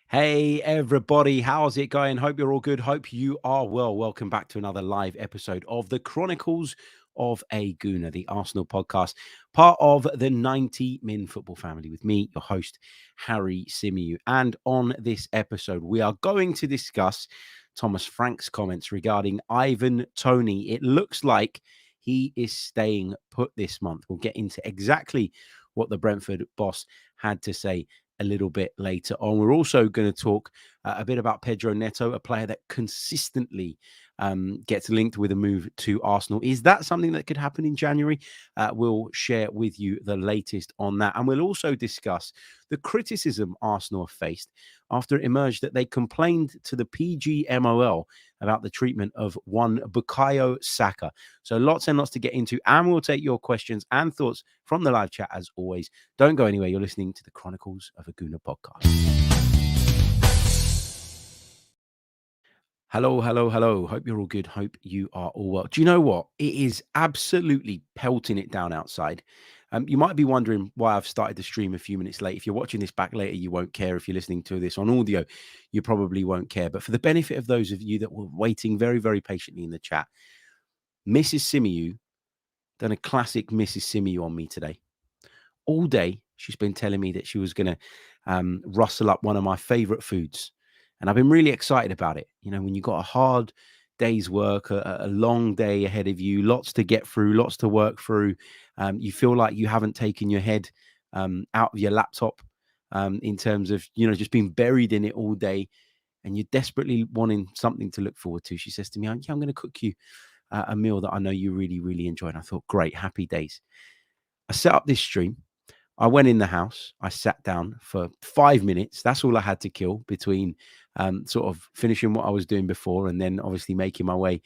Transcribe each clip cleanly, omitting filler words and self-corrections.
Hey, everybody, how's it going? Hope you're all good. Hope you are well. Welcome back to another live episode of the Chronicles of a Gooner, the Arsenal podcast, part of the 90 Min football family with me, your host, Harry Symeou. And on this episode, we are going to discuss Thomas Frank's comments regarding Ivan Toney. It looks like he is staying put this month. We'll get into exactly what the Brentford boss had to say a little bit later on. We're also going to talk a bit about Pedro Neto, a player that consistently gets linked with a move to Arsenal. Is that something that could happen in January? We'll share with you the latest on that. And we'll also discuss the criticism Arsenal have faced after it emerged that they complained to the PGMOL about the treatment of one Bukayo Saka. So lots and lots to get into, and we'll take your questions and thoughts from the live chat as always. Don't go anywhere. You're listening to the Chronicles of a Gooner podcast. Hello, hello, hello. Hope you're all good. Hope you are all well. Do you know what? It is absolutely pelting it down outside. You might be wondering why I've started the stream a few minutes late. If you're watching this back later, you won't care. If you're listening to this on audio, you probably won't care. But for the benefit of those of you that were waiting very, very patiently in the chat, Mrs. Symeou done a classic Mrs. Symeou on me today. All day, she's been telling me that she was going to rustle up one of my favorite foods. And I've been really excited about it. You know, when you've got a hard day's work, a long day ahead of you, lots to get through, lots to work through. You feel like you haven't taken your head out of your laptop in terms of, you know, just being buried in it all day. And you're desperately wanting something to look forward to. She says to me, I'm going to cook you a meal that I know you really, really enjoy. And I thought, great, happy days. I set up this stream. I went in the house. I sat down for 5 minutes. That's all I had to kill between sort of finishing what I was doing before and then obviously making my way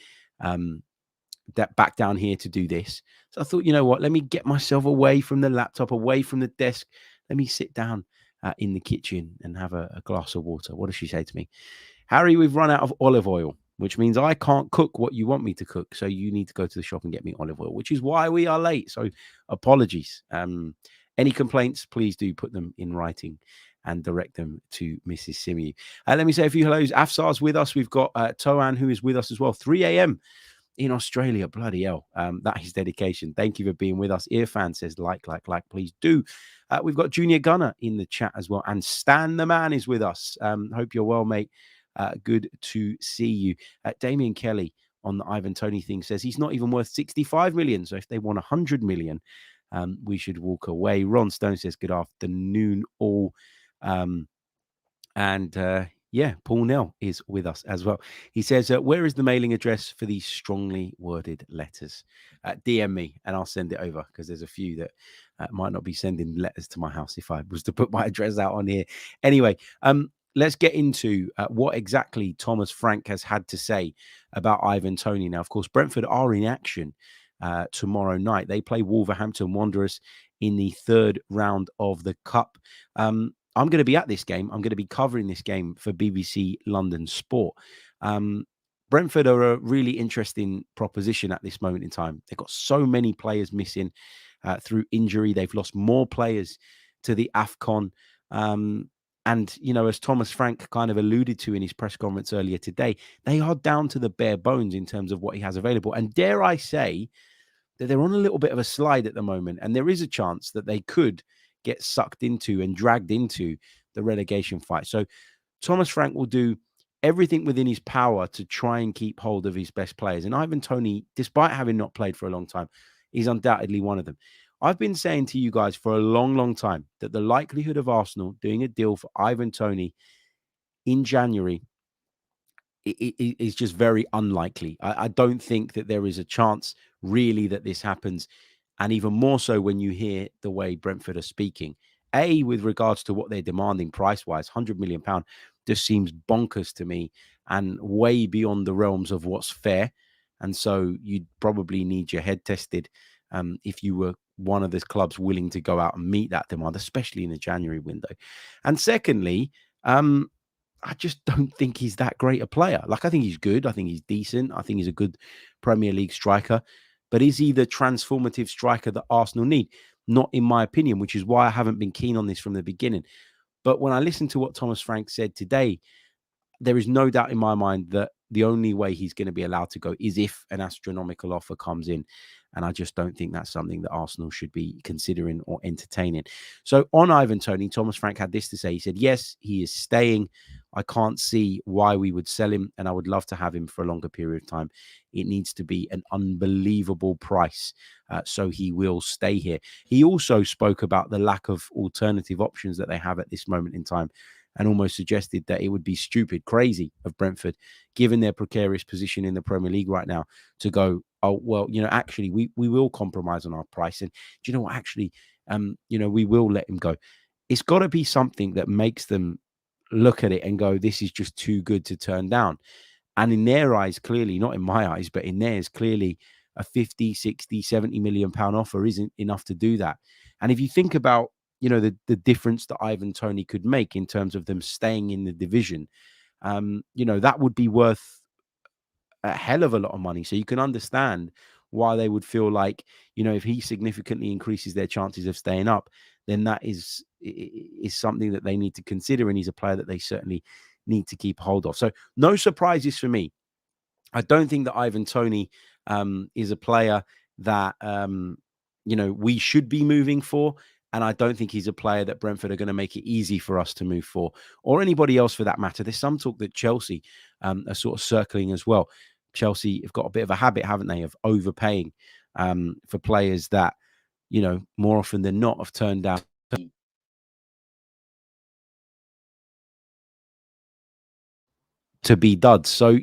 back down here to do this. So I thought, you know what? Let me get myself away from the laptop, away from the desk. Let me sit down in the kitchen and have a glass of water. What does she say to me? Harry, we've run out of olive oil, which means I can't cook what you want me to cook. So you need to go to the shop and get me olive oil, which is why we are late. So apologies. Any complaints, please do put them in writing and direct them to Mrs. Symeou. Let me say a few hellos. Afsar's with us. We've got Toan, who is with us as well. 3 a.m. in Australia. Bloody hell. That is dedication. Thank you for being with us. Irfan says, like, please do. We've got Junior Gunner in the chat as well. And Stan the Man is with us. Hope you're well, mate. Good to see you. Damien Kelly on the Ivan Toney thing says he's not even worth 65 million. So if they want 100 million, we should walk away. Ron Stone says, good afternoon, all. Yeah, Paul Nell is with us as well. He says, where is the mailing address for these strongly worded letters? DM me and I'll send it over because there's a few that might not be sending letters to my house if I was to put my address out on here. Anyway, let's get into what exactly Thomas Frank has had to say about Ivan Toney. Now, of course, Brentford are in action tomorrow night. They play Wolverhampton Wanderers in the third round of the Cup. I'm going to be at this game. I'm going to be covering this game for BBC London Sport. Brentford are a really interesting proposition at this moment in time. They've got so many players missing through injury. They've lost more players to the AFCON. And, you know, as Thomas Frank kind of alluded to in his press conference earlier today, they are down to the bare bones in terms of what he has available. And dare I say that they're on a little bit of a slide at the moment. And there is a chance that they could get sucked into and dragged into the relegation fight. So Thomas Frank will do everything within his power to try and keep hold of his best players. And Ivan Toney, despite having not played for a long time, is undoubtedly one of them. I've been saying to you guys for a long, long time that the likelihood of Arsenal doing a deal for Ivan Toney in January is just very unlikely. I don't think that there is a chance really that this happens. And even more so when you hear the way Brentford are speaking. With regards to what they're demanding price-wise, £100 million just seems bonkers to me and way beyond the realms of what's fair. And so you'd probably need your head tested if you were one of the clubs willing to go out and meet that demand, especially in the January window. And secondly, I just don't think he's that great a player. Like, I think he's good. I think he's decent. I think he's a good Premier League striker. But is he the transformative striker that Arsenal need? Not in my opinion, which is why I haven't been keen on this from the beginning. But when I listened to what Thomas Frank said today, there is no doubt in my mind that the only way he's going to be allowed to go is if an astronomical offer comes in. And I just don't think that's something that Arsenal should be considering or entertaining. So on Ivan Toney, Thomas Frank had this to say. He said, yes, he is staying. I can't see why we would sell him, and I would love to have him for a longer period of time. It needs to be an unbelievable price, so he will stay here. He also spoke about the lack of alternative options that they have at this moment in time, and almost suggested that it would be stupid, crazy of Brentford, given their precarious position in the Premier League right now, to go, oh, well, actually, we will compromise on our price. And do you know what? Actually, we will let him go. It's got to be something that makes them look at it and go, this is just too good to turn down. And in their eyes, clearly, not in my eyes, but in theirs, clearly, a 50, 60, 70 million pound offer isn't enough to do that. And if you think about, the difference that Ivan Toney could make in terms of them staying in the division, that would be worth a hell of a lot of money. So you can understand why they would feel like, if he significantly increases their chances of staying up, then that is something that they need to consider. And he's a player that they certainly need to keep hold of. So no surprises for me. I don't think that Ivan Toney is a player that we should be moving for, and I don't think he's a player that Brentford are going to make it easy for us to move for, or anybody else for that matter. There's some talk that Chelsea are sort of circling as well. Chelsea have got a bit of a habit, haven't they, of overpaying for players that more often than not have turned out to be duds. So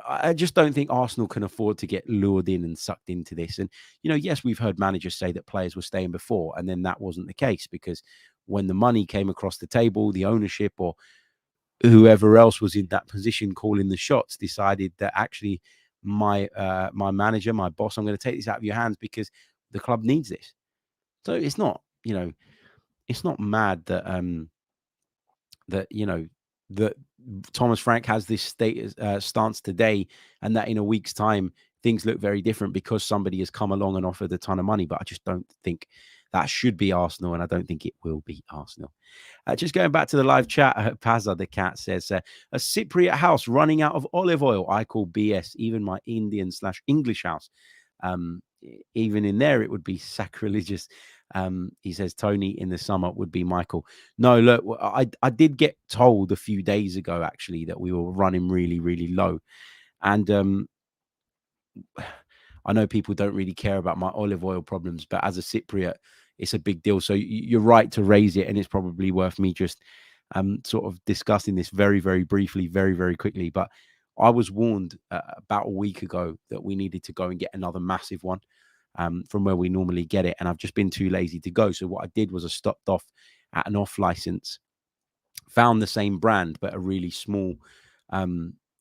I just don't think Arsenal can afford to get lured in and sucked into this. And, yes, we've heard managers say that players were staying before, and then that wasn't the case, because when the money came across the table, the ownership or whoever else was in that position calling the shots decided that actually my manager, my boss, I'm going to take this out of your hands because the club needs this. So it's not, it's not mad that that Thomas Frank has this stance today, and that in a week's time things look very different because somebody has come along and offered a ton of money. But I just don't think that should be Arsenal, and I don't think it will be Arsenal. Just going back to the live chat, Pazza the cat says, a Cypriot house running out of olive oil. I call BS. Even my Indian/English house. Even in there, it would be sacrilegious. He says Tony in the summer would be Michael. No, look, I did get told a few days ago, actually, that we were running really, really low. And I know people don't really care about my olive oil problems, but as a Cypriot, it's a big deal. So you're right to raise it, and it's probably worth me just sort of discussing this very, very briefly, very, very quickly. But I was warned about a week ago that we needed to go and get another massive one from where we normally get it, and I've just been too lazy to go. So what I did was I stopped off at an off license, found the same brand but a really small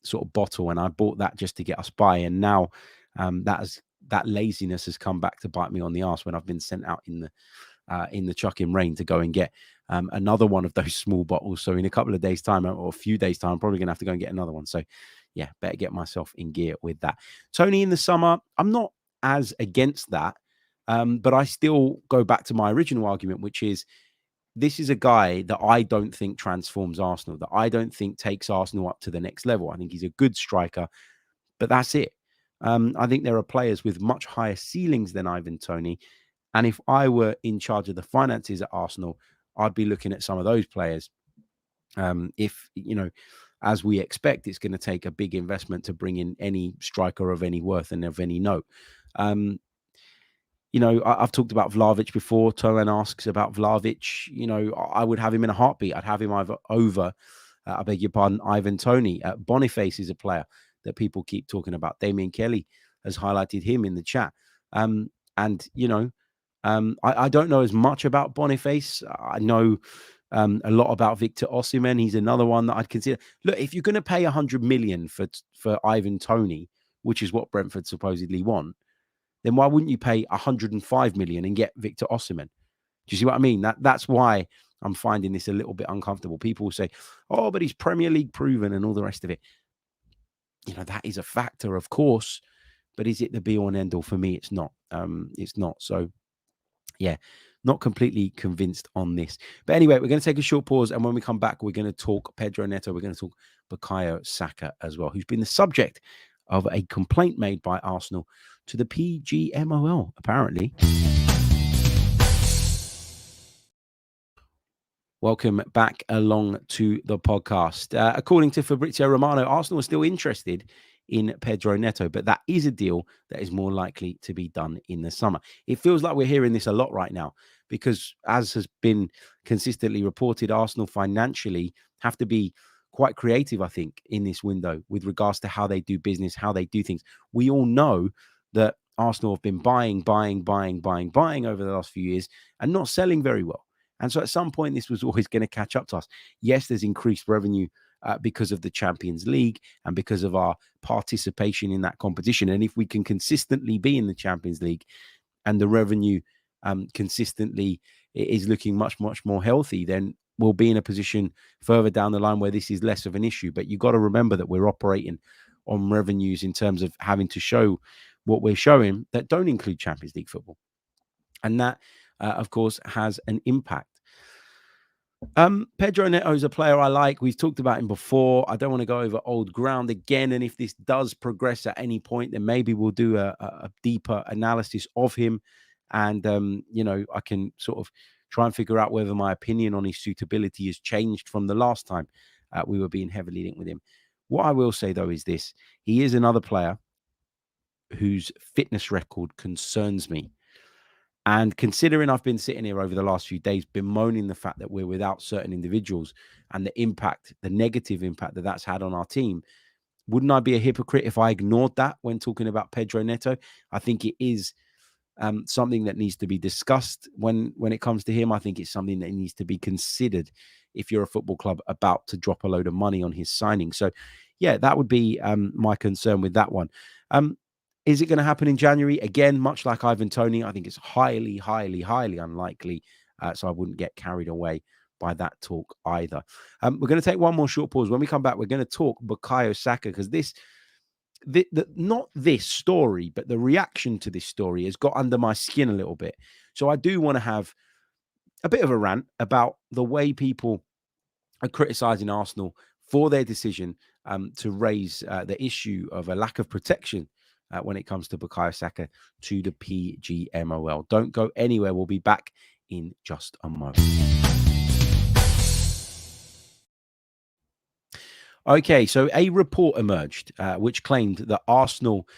sort of bottle, and I bought that just to get us by. And now that laziness has come back to bite me on the arse when I've been sent out in the chucking rain to go and get another one of those small bottles. So in a couple of days' time or a few days' time, I'm probably going to have to go and get another one. So yeah, better get myself in gear with that. Tony in the summer, I'm not as against that, but I still go back to my original argument, which is this is a guy that I don't think transforms Arsenal, that I don't think takes Arsenal up to the next level. I think he's a good striker, but that's it. I think there are players with much higher ceilings than Ivan Toney. And if I were in charge of the finances at Arsenal, I'd be looking at some of those players. If, as we expect, it's going to take a big investment to bring in any striker of any worth and of any note. I've talked about Vlahovic before. Toran asks about Vlahovic. I would have him in a heartbeat. I'd have him over, I beg your pardon, Ivan Toney. Boniface is a player that people keep talking about. Damien Kelly has highlighted him in the chat. I don't know as much about Boniface. I know a lot about Victor Osimhen. He's another one that I'd consider. Look, if you're going to pay 100 million for Ivan Toney, which is what Brentford supposedly want, then why wouldn't you pay 105 million and get Victor Osimhen? Do you see what I mean? That's why I'm finding this a little bit uncomfortable. People will say, oh, but he's Premier League proven and all the rest of it. That is a factor, of course, but is it the be all and end all? For me, it's not. It's not. So, yeah, not completely convinced on this. But anyway, we're going to take a short pause. And when we come back, we're going to talk Pedro Neto. We're going to talk Bukayo Saka as well, who's been the subject of a complaint made by Arsenal to the PGMOL, apparently. Welcome back along to the podcast. According to Fabrizio Romano, Arsenal are still interested in Pedro Neto, but that is a deal that is more likely to be done in the summer. It feels like we're hearing this a lot right now because, as has been consistently reported, Arsenal financially have to be quite creative, I think, in this window with regards to how they do business, how they do things. We all know that Arsenal have been buying over the last few years and not selling very well. And so at some point, this was always going to catch up to us. Yes, there's increased revenue because of the Champions League and because of our participation in that competition. And if we can consistently be in the Champions League and the revenue consistently is looking much, much more healthy, then we'll be in a position further down the line where this is less of an issue. But you've got to remember that we're operating on revenues in terms of having to show what we're showing that don't include Champions League football. And that, of course, has an impact. Pedro Neto is a player I like. We've talked about him before. I don't want to go over old ground again. And if this does progress at any point, then maybe we'll do a deeper analysis of him. And, I can sort of try and figure out whether my opinion on his suitability has changed from the last time we were being heavily linked with him. What I will say, though, is this. He is another player whose fitness record concerns me. And considering I've been sitting here over the last few days bemoaning the fact that we're without certain individuals and the negative impact that that's had on our team, wouldn't I be a hypocrite if I ignored that when talking about Pedro Neto? I think it is something that needs to be discussed when it comes to him. I think it's something that needs to be considered if you're a football club about to drop a load of money on his signing. So, yeah, that would be my concern with that one. Is it going to happen in January? Again, much like Ivan Toney, I think it's highly, highly, highly unlikely. So I wouldn't get carried away by that talk either. We're going to take one more short pause. When we come back, we're going to talk Bukayo Saka because not this story, but the reaction to this story has got under my skin a little bit. So I do want to have a bit of a rant about the way people are criticizing Arsenal for their decision to raise the issue of a lack of protection when it comes to Bukayo Saka to the PGMOL. Don't go anywhere. We'll be back in just a moment. Okay, so a report emerged which claimed that Arsenal,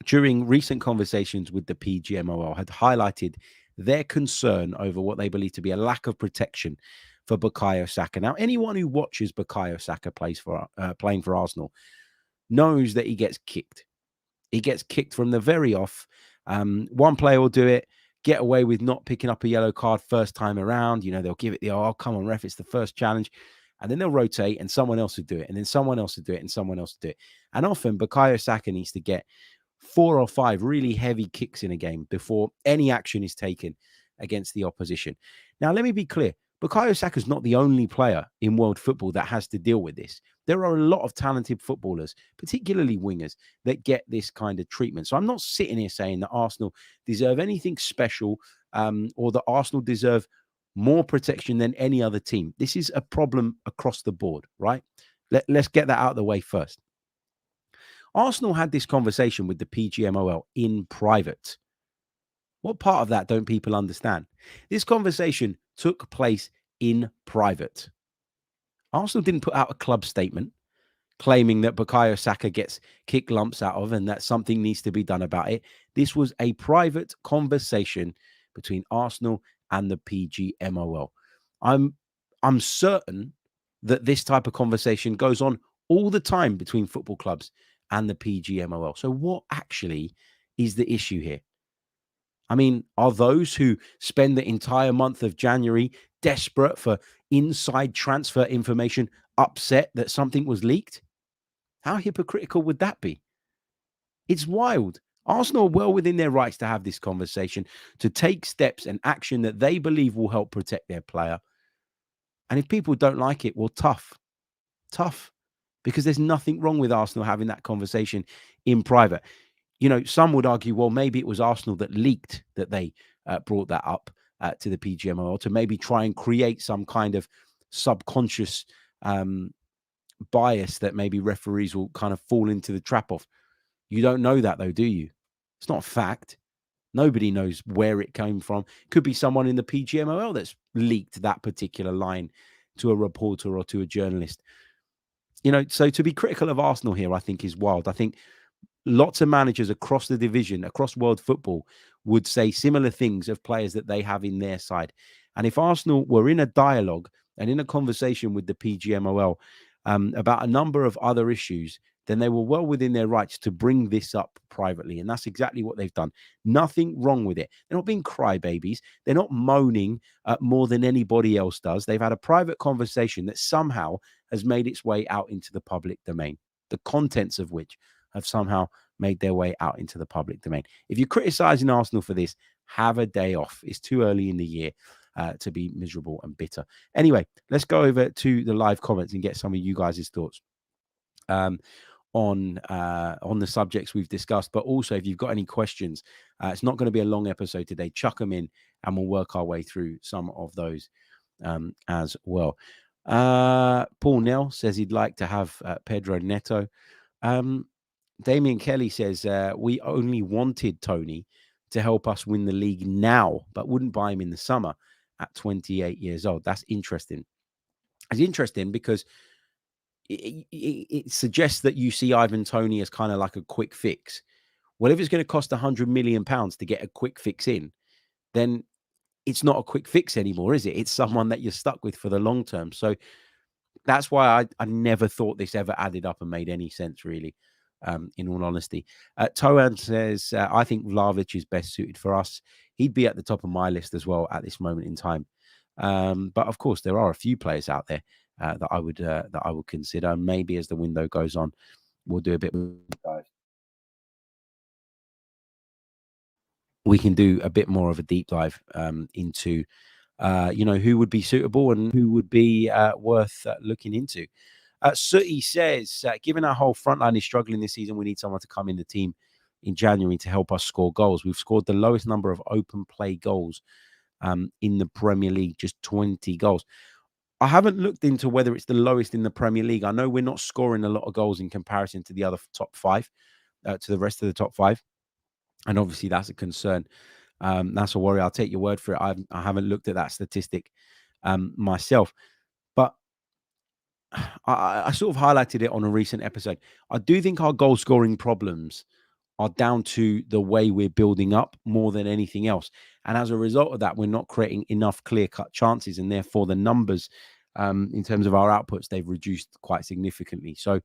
during recent conversations with the PGMOL, had highlighted their concern over what they believe to be a lack of protection for Bukayo Saka. Now, anyone who watches Bukayo Saka playing for Arsenal knows that he gets kicked. He gets kicked from the very off. One player will do it, get away with not picking up a yellow card first time around. They'll give it oh, come on, ref, it's the first challenge. And then they'll rotate and someone else will do it. And then someone else will do it and someone else will do it. And often Bukayo Saka needs to get 4 or 5 really heavy kicks in a game before any action is taken against the opposition. Now, let me be clear. Bukayo Saka is not the only player in world football that has to deal with this. There are a lot of talented footballers, particularly wingers, that get this kind of treatment. So I'm not sitting here saying that Arsenal deserve anything special or that Arsenal deserve more protection than any other team. This is a problem across the board, right? Let's get that out of the way first. Arsenal had this conversation with the PGMOL in private. What part of that don't people understand? This conversation took place in private. Arsenal didn't put out a club statement claiming that Bukayo Saka gets kick lumps out of and that something needs to be done about it. This was a private conversation between Arsenal and the PGMOL. I'm certain that this type of conversation goes on all the time between football clubs and the PGMOL. So what actually is the issue here? I mean, are those who spend the entire month of January desperate for inside transfer information upset that something was leaked? How hypocritical would that be? It's wild. Arsenal are well within their rights to have this conversation, to take steps and action that they believe will help protect their player. And if people don't like it, well, tough. Because there's nothing wrong with Arsenal having that conversation in private. Some would argue, well, maybe it was Arsenal that leaked that they brought that up. to the PGMOL to maybe try and create some kind of subconscious bias that maybe referees will kind of fall into the trap of. You don't know that though, do you? It's not a fact. Nobody knows where it came from. Could be someone in the PGMOL that's leaked that particular line to a reporter or to a journalist. So to be critical of Arsenal here, I think is wild. I think lots of managers across the division, across world football, would say similar things of players that they have in their side. And if Arsenal were in a dialogue and in a conversation with the PGMOL about a number of other issues, then they were well within their rights to bring this up privately. And that's exactly what they've done. Nothing wrong with it. They're not being crybabies. They're not moaning more than anybody else does. They've had a private conversation that somehow has made its way out into the public domain, the contents of which have somehow made their way out into the public domain. If you're criticizing Arsenal for this, have a day off. It's too early in the year to be miserable and bitter. Anyway, let's go over to the live comments and get some of you guys' thoughts on the subjects we've discussed. But also, if you've got any questions, it's not going to be a long episode today. Chuck them in and we'll work our way through some of those as well. Paul Nell says he'd like to have Pedro Netto. Damien Kelly says, we only wanted Toney to help us win the league now, but wouldn't buy him in the summer at 28 years old. That's interesting. It's interesting because it suggests that you see Ivan Toney as kind of like a quick fix. Well, if it's going to cost £100 million to get a quick fix in, then it's not a quick fix anymore, is it? It's someone that you're stuck with for the long term. So that's why I never thought this ever added up and made any sense, really, in all honesty. Toan says, I think Vlahovic is best suited for us. He'd be at the top of my list as well at this moment in time. But of course, there are a few players out there that I would consider. Maybe as the window goes on, we'll do a bit more dive. We can do a bit more of a deep dive into who would be suitable and who would be worth looking into. Sooty says, given our whole front line is struggling this season, we need someone to come in the team in January to help us score goals. We've scored the lowest number of open play goals in the Premier League, just 20 goals. I haven't looked into whether it's the lowest in the Premier League. I know we're not scoring a lot of goals in comparison to the other top five, to the rest of the top five. And obviously that's a concern. That's a worry. I'll take your word for it. I haven't looked at that statistic myself. But I sort of highlighted it on a recent episode. I do think our goal scoring problems are down to the way we're building up more than anything else. And as a result of that, we're not creating enough clear-cut chances. And therefore, the numbers in terms of our outputs, they've reduced quite significantly. So,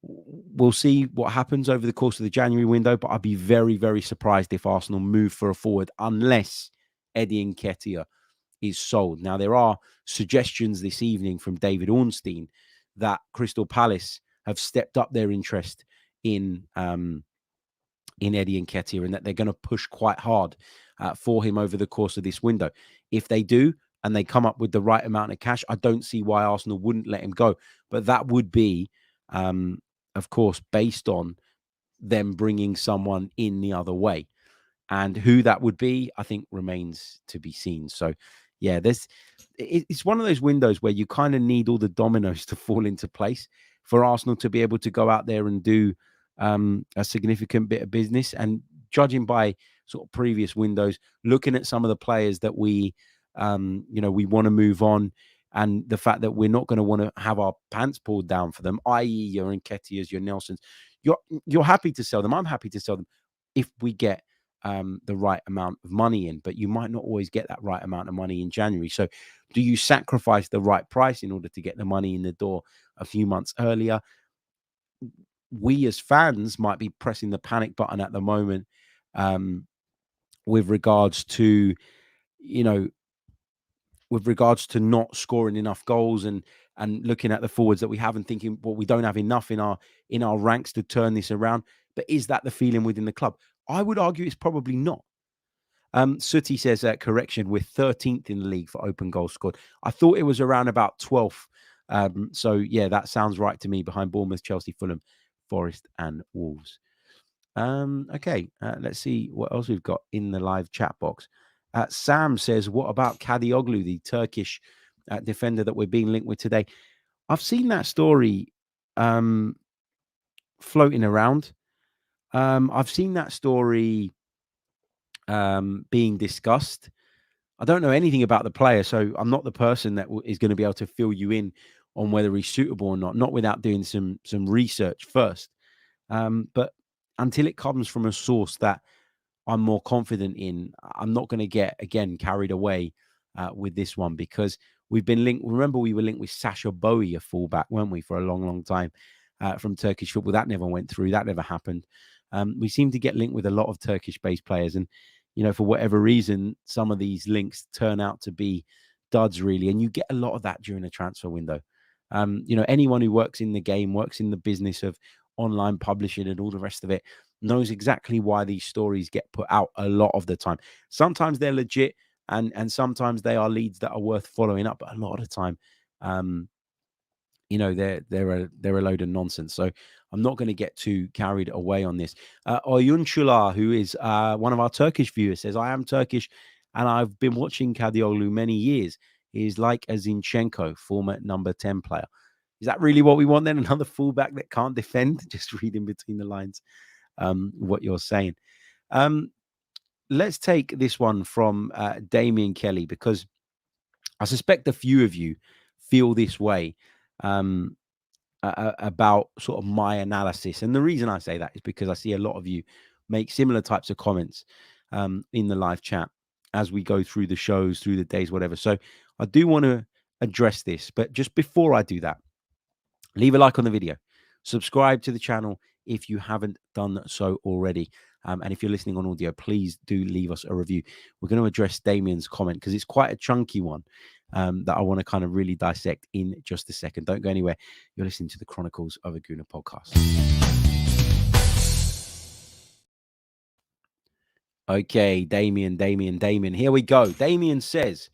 we'll see what happens over the course of the January window. But I'd be very, very surprised if Arsenal move for a forward unless Eddie Nketiah is sold. Now, there are suggestions this evening from David Ornstein that Crystal Palace have stepped up their interest in Eddie Nketiah and that they're going to push quite hard for him over the course of this window. If they do and they come up with the right amount of cash, I don't see why Arsenal wouldn't let him go. But that would be, of course, based on them bringing someone in the other way. And who that would be, I think, remains to be seen. So, yeah, it's one of those windows where you kind of need all the dominoes to fall into place for Arsenal to be able to go out there and do a significant bit of business. And judging by sort of previous windows, looking at some of the players that we want to move on, and the fact that we're not going to want to have our pants pulled down for them, i.e., your Nketiahs, your Nelsons, you're happy to sell them. I'm happy to sell them if we get the right amount of money in, but you might not always get that right amount of money in January. So do you sacrifice the right price in order to get the money in the door a few months earlier? We as fans might be pressing the panic button at the moment with regards to not scoring enough goals and looking at the forwards that we have and thinking, well, we don't have enough in our ranks to turn this around. But is that the feeling within the club? I would argue it's probably not. Sooty says, correction, we're 13th in the league for open goals scored. I thought it was around about 12th. So, yeah, that sounds right to me, behind Bournemouth, Chelsea, Fulham, Forest and Wolves. Okay, let's see what else we've got in the live chat box. Sam says, what about Kadioglu, the Turkish defender that we're being linked with today? I've seen that story floating around. I've seen that story being discussed. I don't know anything about the player, so I'm not the person that is going to be able to fill you in on whether he's suitable or not without doing some research first. But until it comes from a source that I'm more confident in, I'm not going to get, again, carried away with this one, because we've been linked. Remember, we were linked with Sasha Bowie, a fullback, weren't we, for a long, long time from Turkish football. That never went through. That never happened. We seem to get linked with a lot of Turkish-based players. And, for whatever reason, some of these links turn out to be duds, really. And you get a lot of that during a transfer window. Anyone who works in the game, works in the business of online publishing and all the rest of it, knows exactly why these stories get put out a lot of the time. Sometimes they're legit, and sometimes they are leads that are worth following up. But a lot of the time, they're a load of nonsense. So I'm not going to get too carried away on this. Oyuncular, who is one of our Turkish viewers, says, I am Turkish and I've been watching Kadioglu many years. He's like a Zinchenko, former number 10 player. Is that really what we want then? Another fullback that can't defend? Just reading between the lines what you're saying. Let's take this one from Damien Kelly, because I suspect a few of you feel this way about sort of my analysis. And the reason I say that is because I see a lot of you make similar types of comments in the live chat as we go through the shows, through the days, whatever. So I do want to address this. But just before I do that, leave a like on the video. Subscribe to the channel if you haven't done so already. And if you're listening on audio, please do leave us a review. We're going to address Damien's comment because it's quite a chunky one that I want to kind of really dissect in just a second. Don't go anywhere. You're listening to the Chronicles of a Gooner podcast. Okay, Damien. Here we go. Damien says,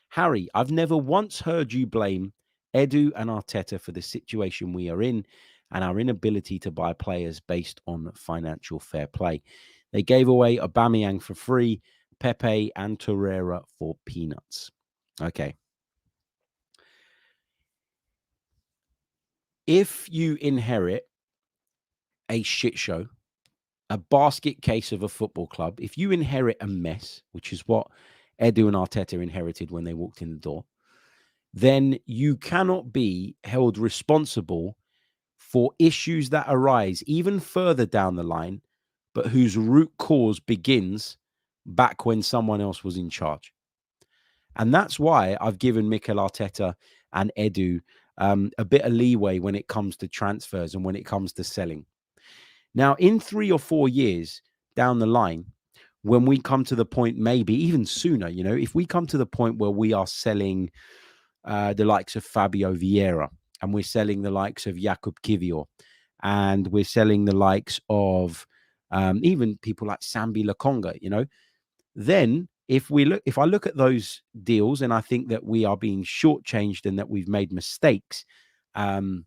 Harry, I've never once heard you blame Edu and Arteta for the situation we are in and our inability to buy players based on financial fair play. They gave away Aubameyang for free, Pepe and Torreira for peanuts. Okay. If you inherit a shit show, a basket case of a football club, if you inherit a mess, which is what Edu and Arteta inherited when they walked in the door, then you cannot be held responsible for issues that arise even further down the line, but whose root cause begins back when someone else was in charge. And that's why I've given Mikel Arteta and Edu a bit of leeway when it comes to transfers and when it comes to selling. Now, in 3 or 4 years down the line, when we come to the point, maybe even sooner, if we come to the point where we are selling the likes of Fabio Vieira, and we're selling the likes of Jakub Kivior, and we're selling the likes of even people like Sambi Lokonga, then if I look at those deals and I think that we are being shortchanged and that we've made mistakes and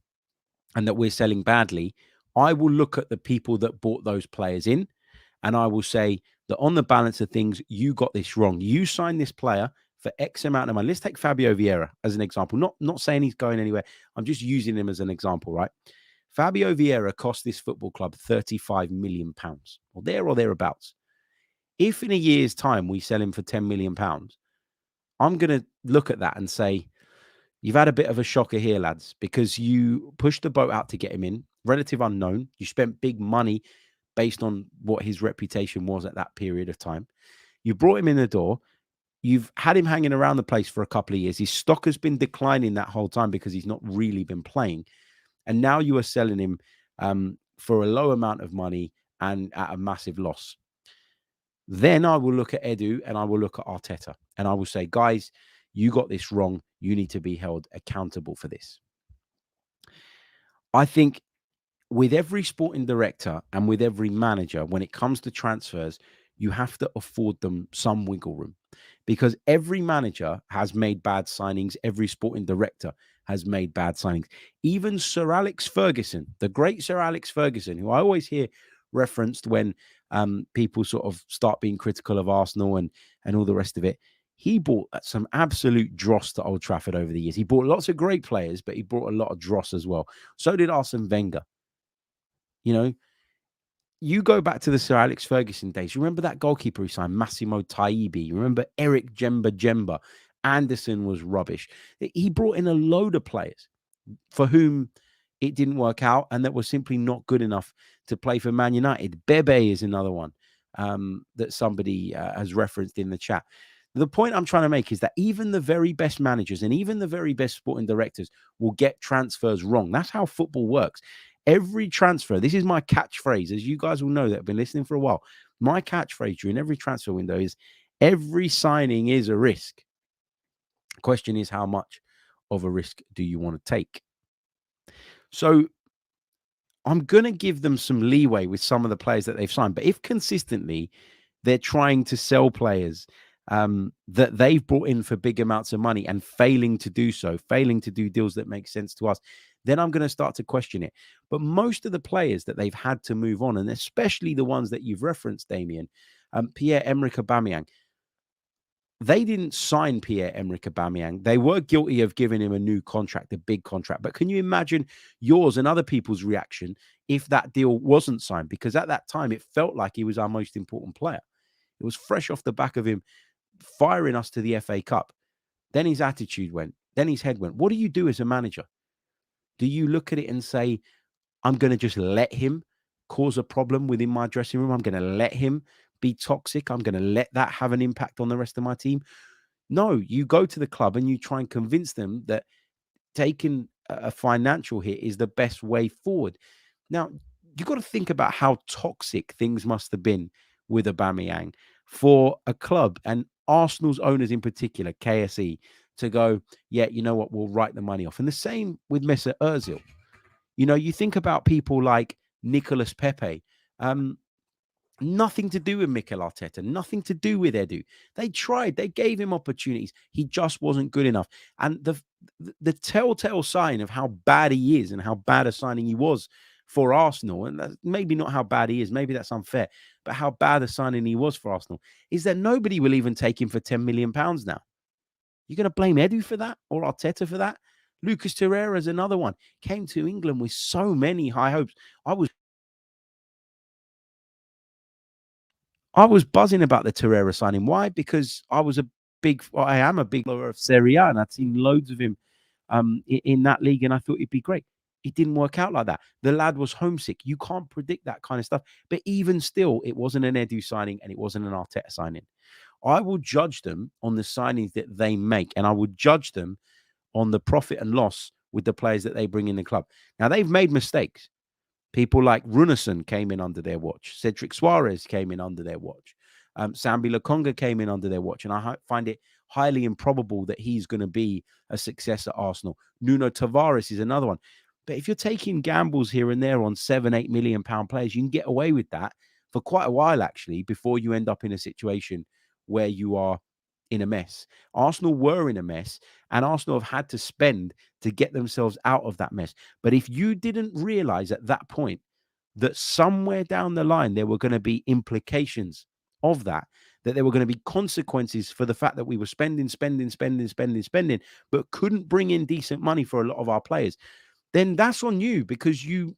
that we're selling badly, I will look at the people that bought those players in and I will say that on the balance of things, you got this wrong. You signed this player for X amount of money. Let's take Fabio Vieira as an example. Not saying he's going anywhere. I'm just using him as an example, right? Fabio Vieira cost this football club £35 million, or thereabouts. If in a year's time we sell him for £10 million, I'm going to look at that and say, you've had a bit of a shocker here, lads, because you pushed the boat out to get him in, relative unknown. You spent big money based on what his reputation was at that period of time. You brought him in the door. You've had him hanging around the place for a couple of years. His stock has been declining that whole time because he's not really been playing. And now you are selling him for a low amount of money and at a massive loss. Then I will look at Edu and I will look at Arteta and I will say, guys, you got this wrong. You need to be held accountable for this. I think with every sporting director and with every manager, when it comes to transfers, you have to afford them some wiggle room because every manager has made bad signings. Every sporting director has made bad signings. Even Sir Alex Ferguson, the great Sir Alex Ferguson, who I always hear referenced when people sort of start being critical of Arsenal and all the rest of it. He brought some absolute dross to Old Trafford over the years. He brought lots of great players, but he brought a lot of dross as well. So did Arsene Wenger. You know, you go back to the Sir Alex Ferguson days. You remember that goalkeeper who signed Massimo Taibi? You remember Eric Jemba? Anderson was rubbish. He brought in a load of players for whom it didn't work out and that was simply not good enough to play for Man United. Bebe is another one that somebody has referenced in the chat. The point I'm trying to make is that even the very best managers and even the very best sporting directors will get transfers wrong. That's how football works. Every transfer, this is my catchphrase, as you guys will know that have been listening for a while. My catchphrase during every transfer window is every signing is a risk. The question is, how much of a risk do you want to take? So I'm going to give them some leeway with some of the players that they've signed. But if consistently they're trying to sell players that they've brought in for big amounts of money and failing to do so, failing to do deals that make sense to us, then I'm going to start to question it. But most of the players that they've had to move on, and especially the ones that you've referenced, Damien, Pierre-Emerick Aubameyang, they didn't sign Pierre-Emerick Aubameyang. They were guilty of giving him a new contract, a big contract. But can you imagine yours and other people's reaction if that deal wasn't signed? Because at that time, it felt like he was our most important player. It was fresh off the back of him firing us to the FA Cup. Then his attitude went. Then his head went. What do you do as a manager? Do you look at it and say, I'm going to just let him cause a problem within my dressing room? I'm going to let him be toxic. I'm going to let that have an impact on the rest of my team. No, you go to the club and you try and convince them that taking a financial hit is the best way forward. Now, you've got to think about how toxic things must have been with Aubameyang for a club and Arsenal's owners in particular, KSE, to go, yeah, you know what, we'll write the money off. And the same with Mesut Ozil. You know, you think about people like Nicolas Pepe. Nothing to do with Mikel Arteta, nothing to do with Edu. They tried, they gave him opportunities. He just wasn't good enough. And the telltale sign of how bad he is and how bad a signing he was for Arsenal, and that's maybe not how bad he is, maybe that's unfair, but how bad a signing he was for Arsenal, is that nobody will even take him for £10 million now. You're going to blame Edu for that or Arteta for that? Lucas Torreira is another one. Came to England with so many high hopes. I was buzzing about the Torreira signing. Why? Because I am a big follower of Serie A, and I'd seen loads of him in that league, and I thought he'd be great. It didn't work out like that. The lad was homesick. You can't predict that kind of stuff. But even still, it wasn't an Edu signing, and it wasn't an Arteta signing. I will judge them on the signings that they make, and I would judge them on the profit and loss with the players that they bring in the club. Now, they've made mistakes. People like Runarsson came in under their watch. Cedric Suarez came in under their watch. Sambi Lokonga came in under their watch. And I find it highly improbable that he's going to be a success at Arsenal. Nuno Tavares is another one. But if you're taking gambles here and there on £7-8 million players, you can get away with that for quite a while, actually, before you end up in a situation where you are in a mess. Arsenal were in a mess, and Arsenal have had to spend to get themselves out of that mess. But if you didn't realize at that point that somewhere down the line there were going to be implications of that there were going to be consequences for the fact that we were spending, but couldn't bring in decent money for a lot of our players, then that's on you, because you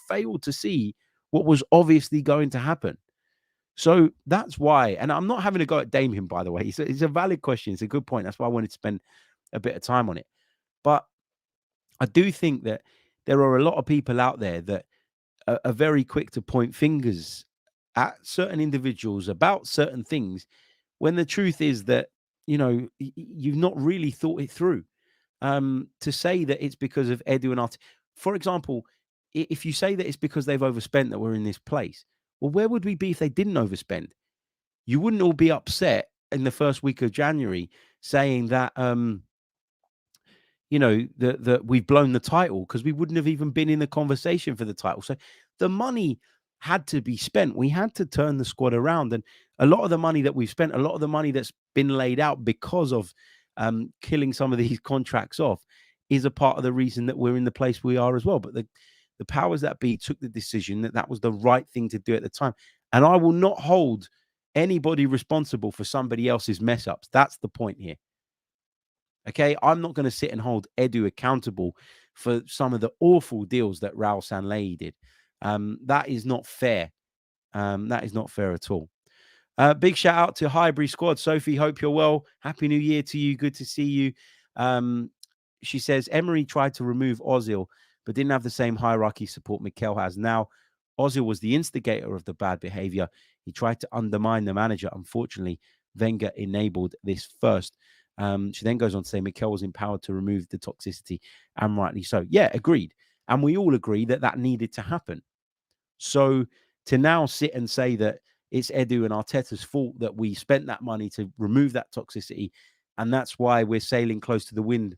failed to see what was obviously going to happen. So that's why, and I'm not having a go at Damien, by the way. It's a valid question. It's a good point. That's why I wanted to spend a bit of time on it. But I do think that there are a lot of people out there that are very quick to point fingers at certain individuals about certain things, when the truth is that, you know, you've not really thought it through. To say that it's because of Edu and Art, for example, if you say that it's because they've overspent that we're in this place, well, where would we be if they didn't overspend? You wouldn't all be upset in the first week of January saying that, you know, that we've blown the title, because we wouldn't have even been in the conversation for the title. So the money had to be spent. We had to turn the squad around. And a lot of the money that we've spent, a lot of the money that's been laid out because of killing some of these contracts off, is a part of the reason that we're in the place we are as well. But The powers that be took the decision that that was the right thing to do at the time. And I will not hold anybody responsible for somebody else's mess ups. That's the point here. Okay, I'm not going to sit and hold Edu accountable for some of the awful deals that Raul Sanllehi did. That is not fair. That is not fair at all. Big shout out to Highbury squad. Sophie, hope you're well. Happy New Year to you. Good to see you. She says Emery tried to remove Ozil, but didn't have the same hierarchy support Mikel has. Now, Ozil was the instigator of the bad behavior. He tried to undermine the manager. Unfortunately, Wenger enabled this first. She then goes on to say Mikel was empowered to remove the toxicity, and rightly so. Yeah, agreed. And we all agree that that needed to happen. So to now sit and say that it's Edu and Arteta's fault that we spent that money to remove that toxicity, and that's why we're sailing close to the wind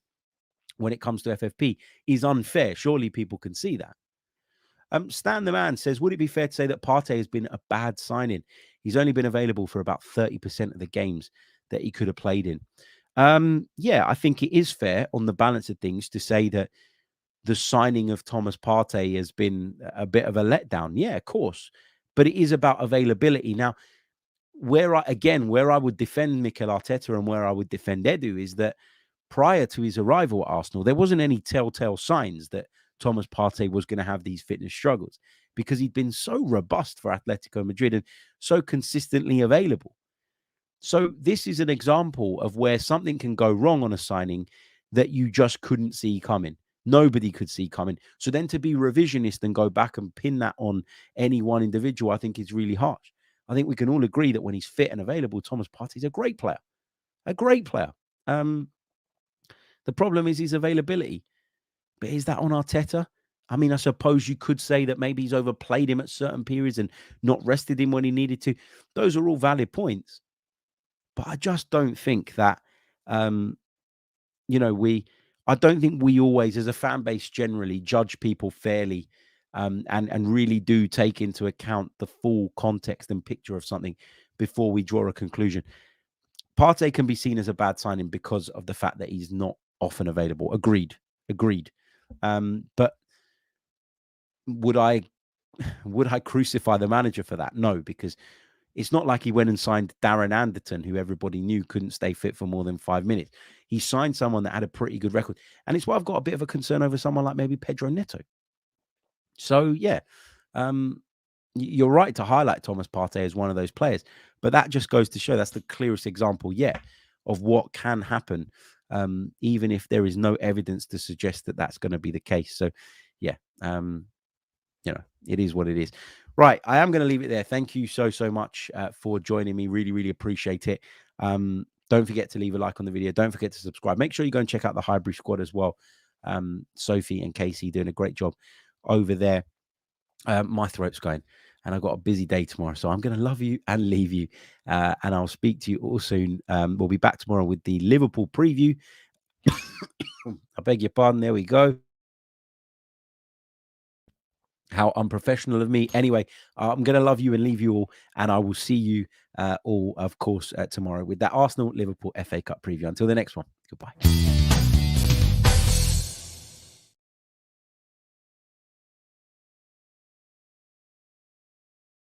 when it comes to FFP is unfair. Surely people can see that. Stan the Man says, would it be fair to say that Partey has been a bad signing? He's only been available for about 30% of the games that he could have played in. Yeah, I think it is fair on the balance of things to say that the signing of Thomas Partey has been a bit of a letdown. Yeah, of course. But it is about availability. Now, where I would defend Mikel Arteta and where I would defend Edu is that prior to his arrival at Arsenal, there wasn't any telltale signs that Thomas Partey was going to have these fitness struggles because he'd been so robust for Atletico Madrid and so consistently available. So this is an example of where something can go wrong on a signing that you just couldn't see coming. Nobody could see coming. So then to be revisionist and go back and pin that on any one individual, I think is really harsh. I think we can all agree that when he's fit and available, Thomas Partey is a great player. A great player. The problem is his availability. But is that on Arteta? I mean, I suppose you could say that maybe he's overplayed him at certain periods and not rested him when he needed to. Those are all valid points. But I just don't think that, I don't think we always, as a fan base generally, judge people fairly and really do take into account the full context and picture of something before we draw a conclusion. Partey can be seen as a bad signing because of the fact that he's not often available. Agreed. But would I crucify the manager for that? No, because it's not like he went and signed Darren Anderton, who everybody knew couldn't stay fit for more than 5 minutes. He signed someone that had a pretty good record. And it's why I've got a bit of a concern over someone like maybe Pedro Neto. So, yeah, you're right to highlight Thomas Partey as one of those players. But that just goes to show that's the clearest example yet of what can happen, even if there is no evidence to suggest that that's going to be the case. So, yeah, it is what it is. Right, I am going to leave it there. Thank you so much for joining me. Really, really appreciate it. Don't forget to leave a like on the video. Don't forget to subscribe. Make sure you go and check out the Highbury squad as well. Sophie and Casey doing a great job over there. My throat's going, and I've got a busy day tomorrow. So I'm going to love you and leave you. And I'll speak to you all soon. We'll be back tomorrow with the Liverpool preview. I beg your pardon. There we go. How unprofessional of me. Anyway, I'm going to love you and leave you all. And I will see you all, of course, tomorrow with that Arsenal-Liverpool FA Cup preview. Until the next one, goodbye.